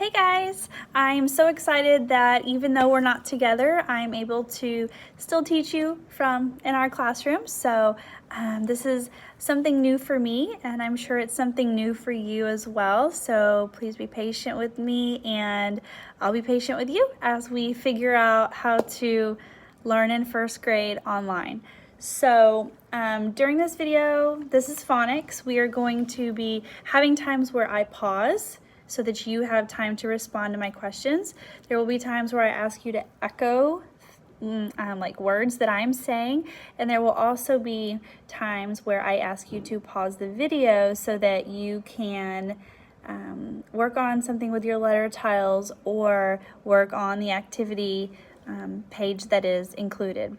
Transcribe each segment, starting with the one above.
Hey guys, I'm so excited that even though we're not together, I'm able to still teach you from in our classroom. So this is something new for me, and I'm sure it's something new for you as well. So please be patient with me, and I'll be patient with you as we figure out how to learn in first grade online. So during this video, this is phonics. We are going to be having times where I pause so that you have time to respond to my questions. There will be times where I ask you to echo like words that I'm saying, and there will also be times where I ask you to pause the video so that you can work on something with your letter tiles or work on the activity page that is included.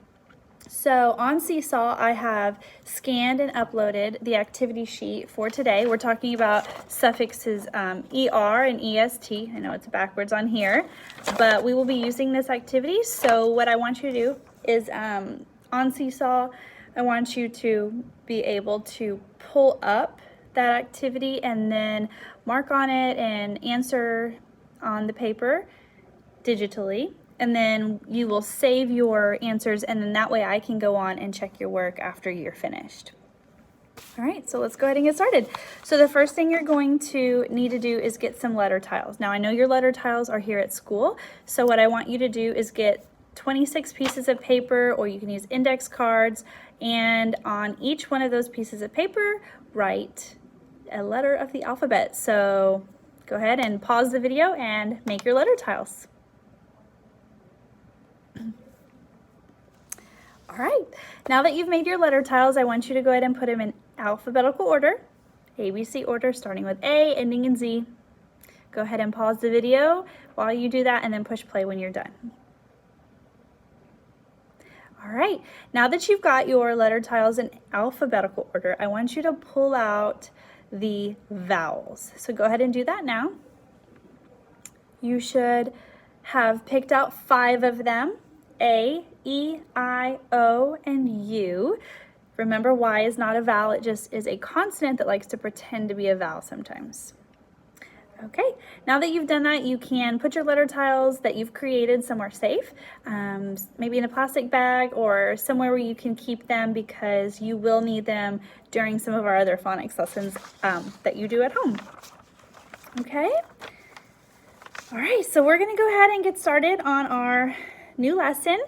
So on Seesaw, I have scanned and uploaded the activity sheet for today. We're talking about suffixes ER and EST. I know it's backwards on here, but we will be using this activity. So what I want you to do is on Seesaw, I want you to be able to pull up that activity and then mark on it and answer on the paper digitally. And then you will save your answers, and then that way I can go on and check your work after you're finished. All right, so let's go ahead and get started. So the first thing you're going to need to do is get some letter tiles. Now I know your letter tiles are here at school, so what I want you to do is get 26 pieces of paper, or you can use index cards, and on each one of those pieces of paper, write a letter of the alphabet. So go ahead and pause the video and make your letter tiles. All right, now that you've made your letter tiles, I want you to go ahead and put them in alphabetical order, ABC order, starting with A, ending in Z. Go ahead and pause the video while you do that, and then push play when you're done. All right, now that you've got your letter tiles in alphabetical order, I want you to pull out the vowels. So go ahead and do that now. You should have picked out 5 of them: A, E, I, O, and U. Remember, Y is not a vowel, it just is a consonant that likes to pretend to be a vowel sometimes. Okay, now that you've done that, you can put your letter tiles that you've created somewhere safe, maybe in a plastic bag or somewhere where you can keep them, because you will need them during some of our other phonics lessons that you do at home. Okay? All right, so we're gonna go ahead and get started on our new lesson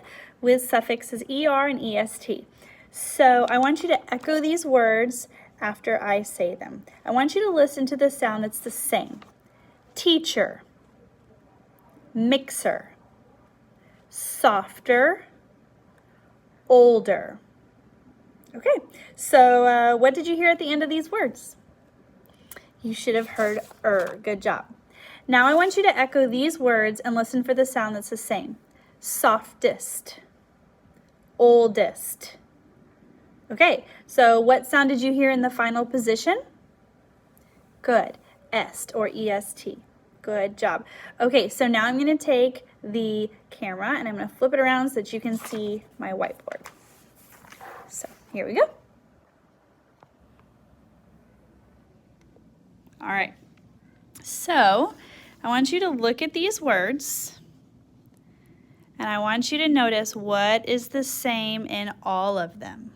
with suffixes ER and EST. So I want you to echo these words after I say them. I want you to listen to the sound that's the same. Teacher, mixer, softer, older. Okay, so what did you hear at the end of these words? You should have heard Good job. Now I want you to echo these words and listen for the sound that's the same. Softest, oldest. Okay, so what sound did you hear in the final position? Good, est or EST. Good job. Okay, so now I'm going to take the camera and I'm going to flip it around so that you can see my whiteboard. So here we go. All right, so I want you to look at these words. And I want you to notice what is the same in all of them.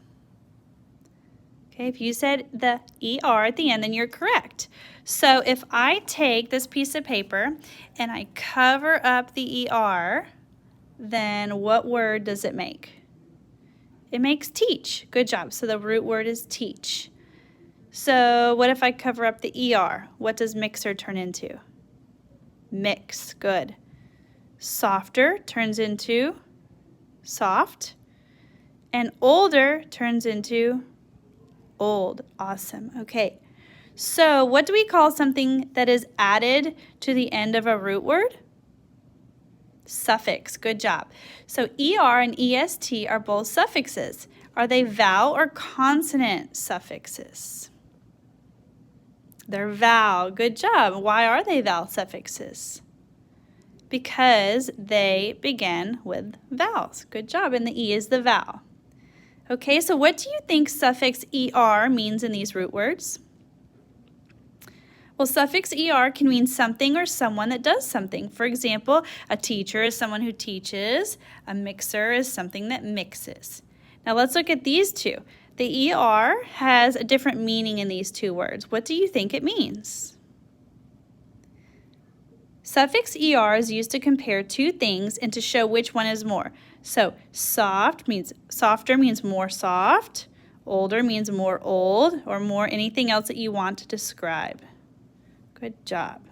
Okay, if you said the ER at the end, then you're correct. So if I take this piece of paper and I cover up the ER, then what word does it make? It makes teach. Good job. So the root word is teach. So what if I cover up the ER? What does mixer turn into? Mix. Good. Softer turns into soft, and older turns into old. Awesome. Okay, so what do we call something that is added to the end of a root word? Suffix. Good job. So ER and EST are both suffixes. Are they vowel or consonant suffixes? They're vowel. Good job. Why are they vowel suffixes? Because they begin with vowels. Good job, and the E is the vowel. Okay, so what do you think suffix ER means in these root words? Well, suffix ER can mean something or someone that does something. For example, a teacher is someone who teaches. A mixer is something that mixes. Now let's look at these two. The ER has a different meaning in these two words. What do you think it means? Suffix ER is used to compare two things and to show which one is more. So soft means softer means more soft. Older means more old, or more anything else that you want to describe. Good job.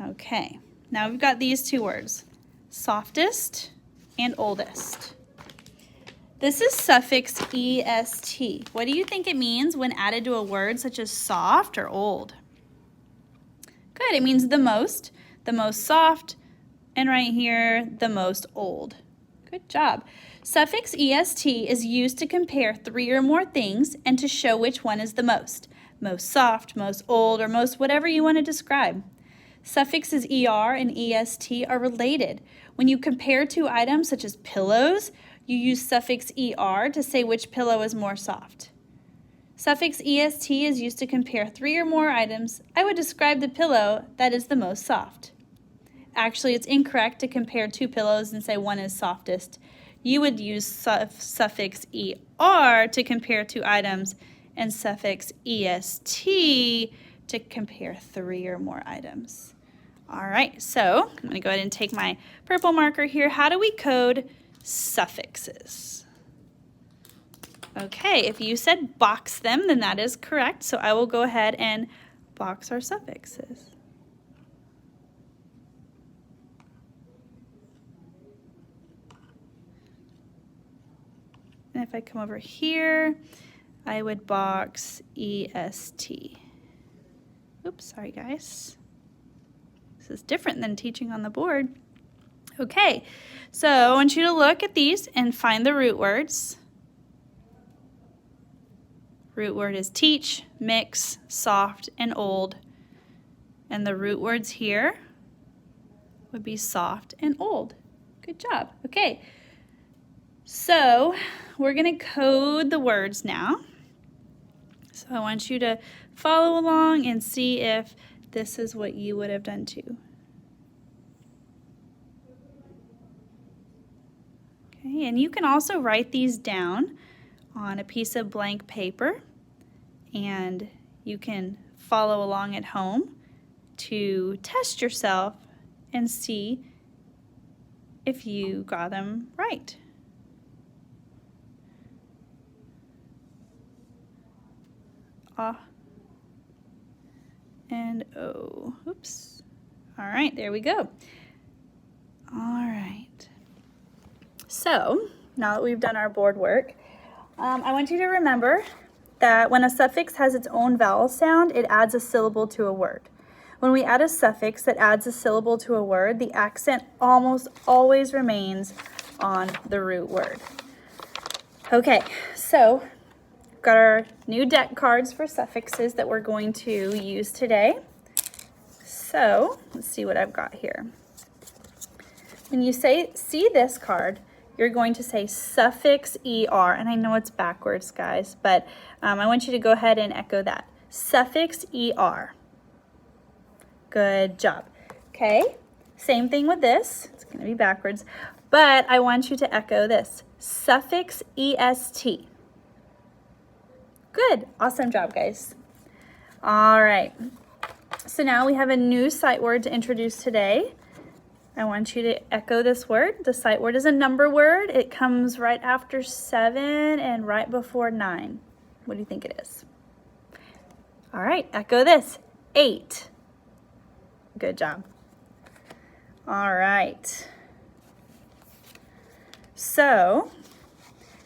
Okay, now we've got these two words, softest and oldest. This is suffix est. What do you think it means when added to a word such as soft or old? Good, it means the most soft, and right here, the most old. Good job. Suffix est is used to compare three or more things and to show which one is the most soft, most old, or most whatever you want to describe. Suffixes er and est are related. When you compare two items such as pillows, you use suffix er to say which pillow is more soft. Suffix est is used to compare three or more items. I would describe the pillow that is the most soft. Actually, it's incorrect to compare two pillows and say one is softest. You would use suffix er to compare two items and suffix est to compare three or more items. All right, so I'm going to go ahead and take my purple marker here. How do we code suffixes? Okay, if you said box them, then that is correct. So I will go ahead and box our suffixes. And if I come over here, I would box est. Oops, sorry guys. This is different than teaching on the board. Okay, so I want you to look at these and find the root words. Root word is teach, mix, soft, and old. And the root words here would be soft and old. Good job. Okay, so we're going to code the words now. So I want you to follow along and see if this is what you would have done too. Okay, and you can also write these down on a piece of blank paper, and you can follow along at home to test yourself and see if you got them right. And O. Oops. All right, there we go. All right. So, now that we've done our board work, I want you to remember that when a suffix has its own vowel sound, it adds a syllable to a word. When we add a suffix that adds a syllable to a word, the accent almost always remains on the root word. Okay, so we've got our new deck cards for suffixes that we're going to use today. So let's see what I've got here. When you see this card, you're going to say suffix ER, and I know it's backwards, guys, but I want you to go ahead and echo that. Suffix ER. Good job. Okay, same thing with this. It's going to be backwards, but I want you to echo this. Suffix EST. Good. Awesome job, guys. All right. So now we have a new sight word to introduce today. I want you to echo this word. The sight word is a number word. It comes right after 7 and right before 9. What do you think it is? All right, echo this. 8. Good job. All right. So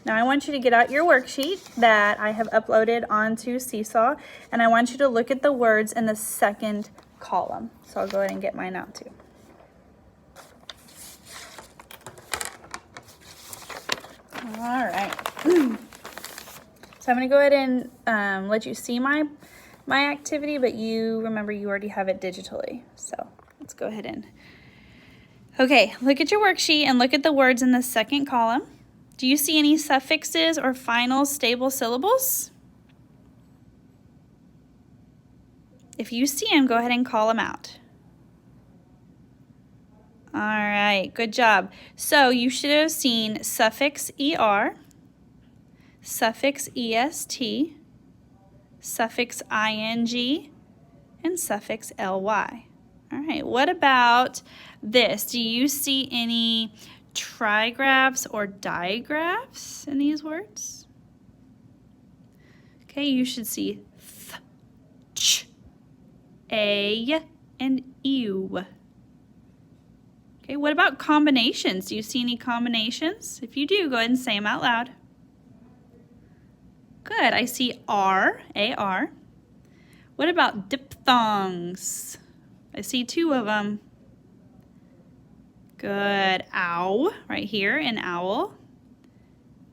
now I want you to get out your worksheet that I have uploaded onto Seesaw, and I want you to look at the words in the second column. So I'll go ahead and get mine out too. All right. So I'm going to go ahead and let you see my activity, but you remember you already have it digitally. So let's go ahead and... Okay, look at your worksheet and look at the words in the second column. Do you see any suffixes or final stable syllables? If you see them, go ahead and call them out. All right, good job. So you should have seen suffix ER, suffix EST, suffix ING, and suffix LY. All right, what about this? Do you see any trigraphs or digraphs in these words? Okay, you should see th, ch, a, and ew. Okay, what about combinations? Do you see any combinations? If you do, go ahead and say them out loud. Good, I see R, A-R. What about diphthongs? I see 2 of them. Good, ow, right here, an owl.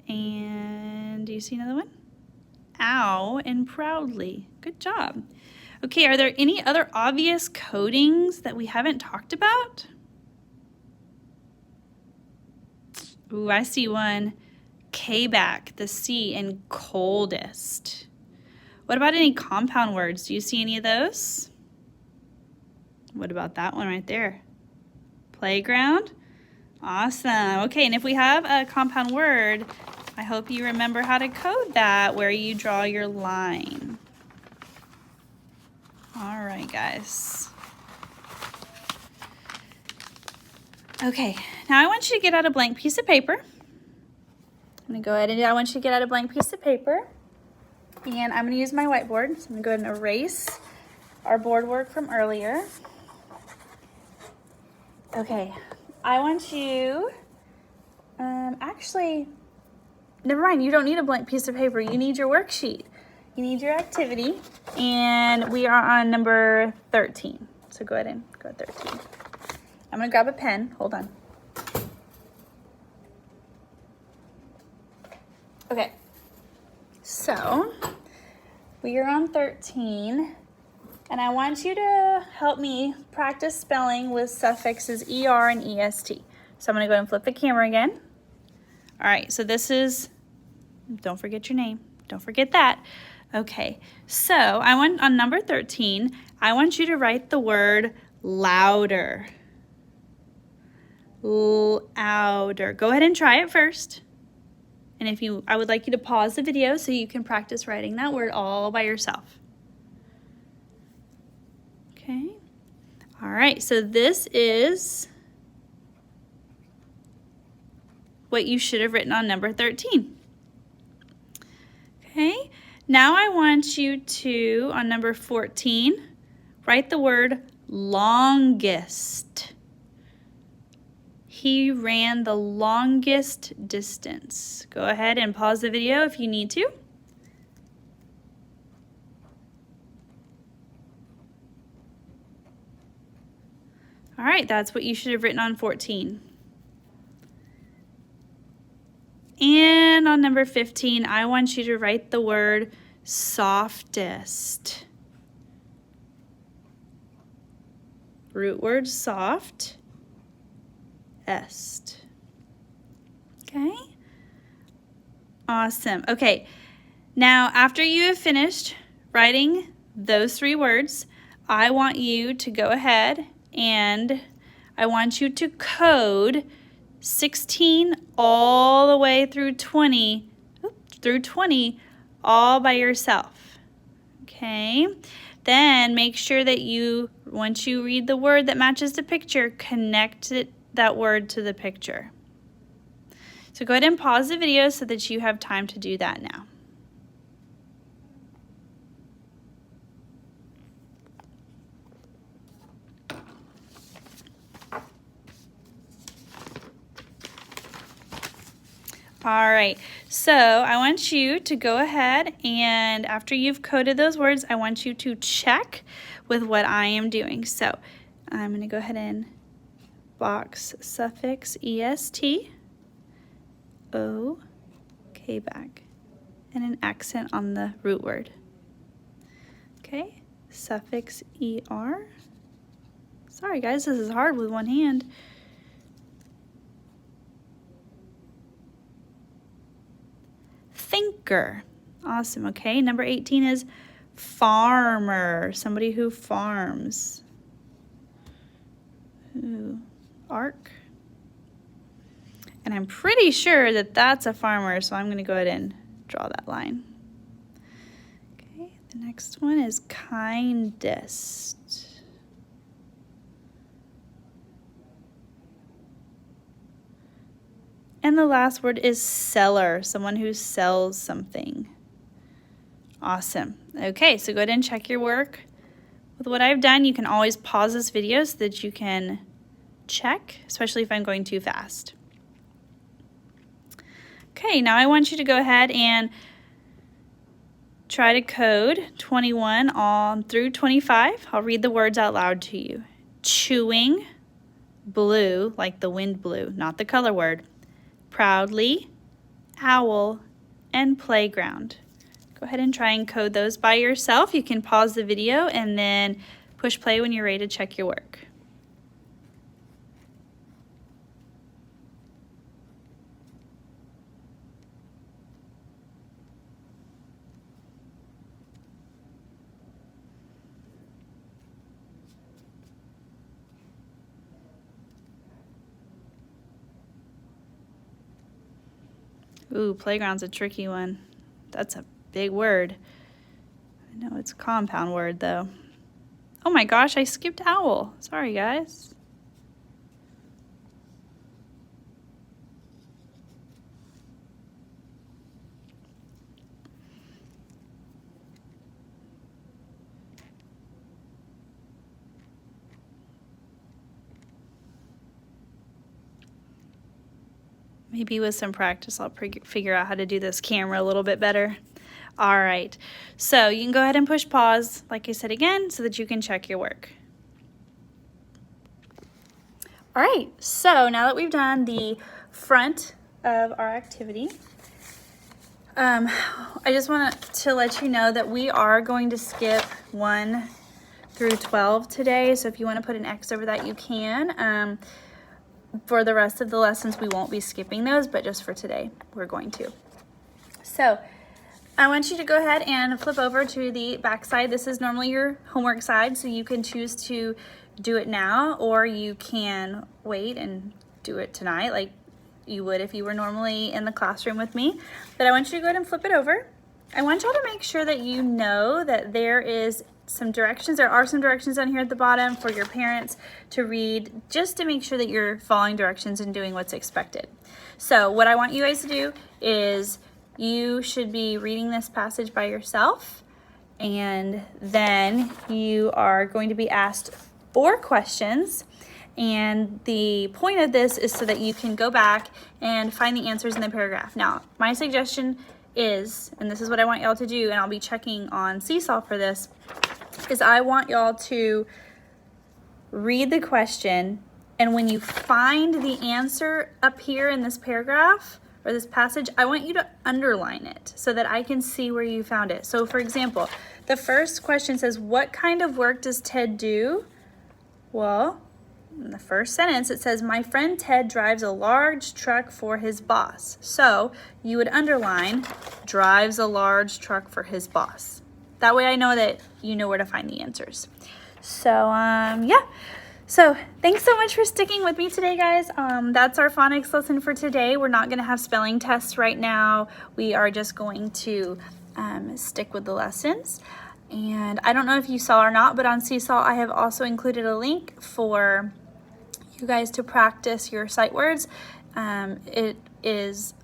And do you see another one? Ow and proudly. Good job. Okay, are there any other obvious codings that we haven't talked about? Ooh, I see one. K-back, the C in coldest. What about any compound words? Do you see any of those? What about that one right there? Playground? Awesome. Okay, and if we have a compound word, I hope you remember how to code that, where you draw your line. All right, guys. Okay, now I want you to get out a blank piece of paper. I'm gonna go ahead and I want you to get out a blank piece of paper, and I'm gonna use my whiteboard. So I'm gonna go ahead and erase our board work from earlier. Okay, I want you, actually, never mind, you don't need a blank piece of paper. You need your worksheet. You need your activity, and we are on number 13. So go ahead and go 13. I'm gonna grab a pen, hold on. Okay, so we are on 13, and I want you to help me practice spelling with suffixes ER and EST. So I'm gonna go ahead and flip the camera again. All right, so this is, don't forget your name, don't forget that. Okay, so I want, on number 13, I want you to write the word louder. Louder. Go ahead and try it first. And if you, I would like you to pause the video so you can practice writing that word all by yourself. Okay. All right, so this is what you should have written on number 13. Okay, now I want you to, on number 14, write the word longest. He ran the longest distance. Go ahead and pause the video if you need to. All right, that's what you should have written on 14. And on number 15, I want you to write the word softest. Root word soft. Est. Okay? Awesome. Okay, now after you have finished writing those 3 words, I want you to go ahead and I want you to code 16 all the way through 20, all by yourself. Okay? Then make sure that you, once you read the word that matches the picture, connect that word to the picture. So go ahead and pause the video so that you have time to do that now. All right, so I want you to go ahead and after you've coded those words, I want you to check with what I am doing. So I'm going to go ahead and box suffix EST, O, K back, and an accent on the root word. Okay, suffix ER. Sorry guys, this is hard with one hand. Thinker. Awesome, okay. Number 18 is Farmer, somebody who farms. Ooh, arc. And I'm pretty sure that that's a farmer, so I'm going to go ahead and draw that line. Okay, the next one is kindest. And the last word is seller, someone who sells something. Awesome. Okay, so go ahead and check your work. With what I've done, you can always pause this video so that you can check, especially if I'm going too fast. Okay, now I want you to go ahead and try to code 21 on through 25. I'll read the words out loud to you. Chewing, blue, like the wind blew, not the color word. Proudly, owl, and playground. Go ahead and try and code those by yourself. You can pause the video and then push play when you're ready to check your work. Ooh, playground's a tricky one. That's a big word. I know it's a compound word though. Oh my gosh, I skipped owl. Sorry guys. Maybe with some practice, I'll figure out how to do this camera a little bit better. All right, so you can go ahead and push pause, like I said again, so that you can check your work. All right, so now that we've done the front of our activity, I just want to let you know that we are going to skip 1 through 12 today. So if you want to put an X over that, you can. For the rest of the lessons, we won't be skipping those, but just for today, we're going to. So I want you to go ahead and flip over to the back side. This is normally your homework side, so you can choose to do it now, or you can wait and do it tonight like you would if you were normally in the classroom with me. But I want you to go ahead and flip it over. I want y'all to make sure that you know that there is some directions. There are some directions down here at the bottom for your parents to read, just to make sure that you're following directions and doing what's expected. So what I want you guys to do is you should be reading this passage by yourself, and then you are going to be asked 4 questions. And the point of this is so that you can go back and find the answers in the paragraph. Now, my suggestion is, and this is what I want y'all to do, and I'll be checking on Seesaw for this, is I want y'all to read the question, and when you find the answer up here in this paragraph or this passage, I want you to underline it so that I can see where you found it. So for example, the first question says, what kind of work does Ted do? Well, in the first sentence it says, my friend Ted drives a large truck for his boss. So you would underline, drives a large truck for his boss. That way I know that you know where to find the answers. So yeah, so thanks so much for sticking with me today, guys. That's our phonics lesson for today. We're not going to have spelling tests right now. We are just going to stick with the lessons. And I don't know if you saw or not, but on Seesaw I have also included a link for you guys to practice your sight words. It is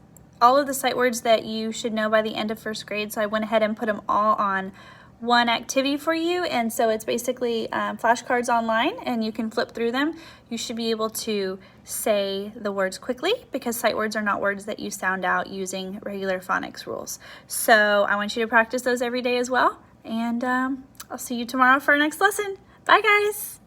all of the sight words that you should know by the end of 1st grade. So I went ahead and put them all on one activity for you. And so it's basically flashcards online, and you can flip through them. You should be able to say the words quickly, because sight words are not words that you sound out using regular phonics rules. So I want you to practice those every day as well. And I'll see you tomorrow for our next lesson. Bye, guys.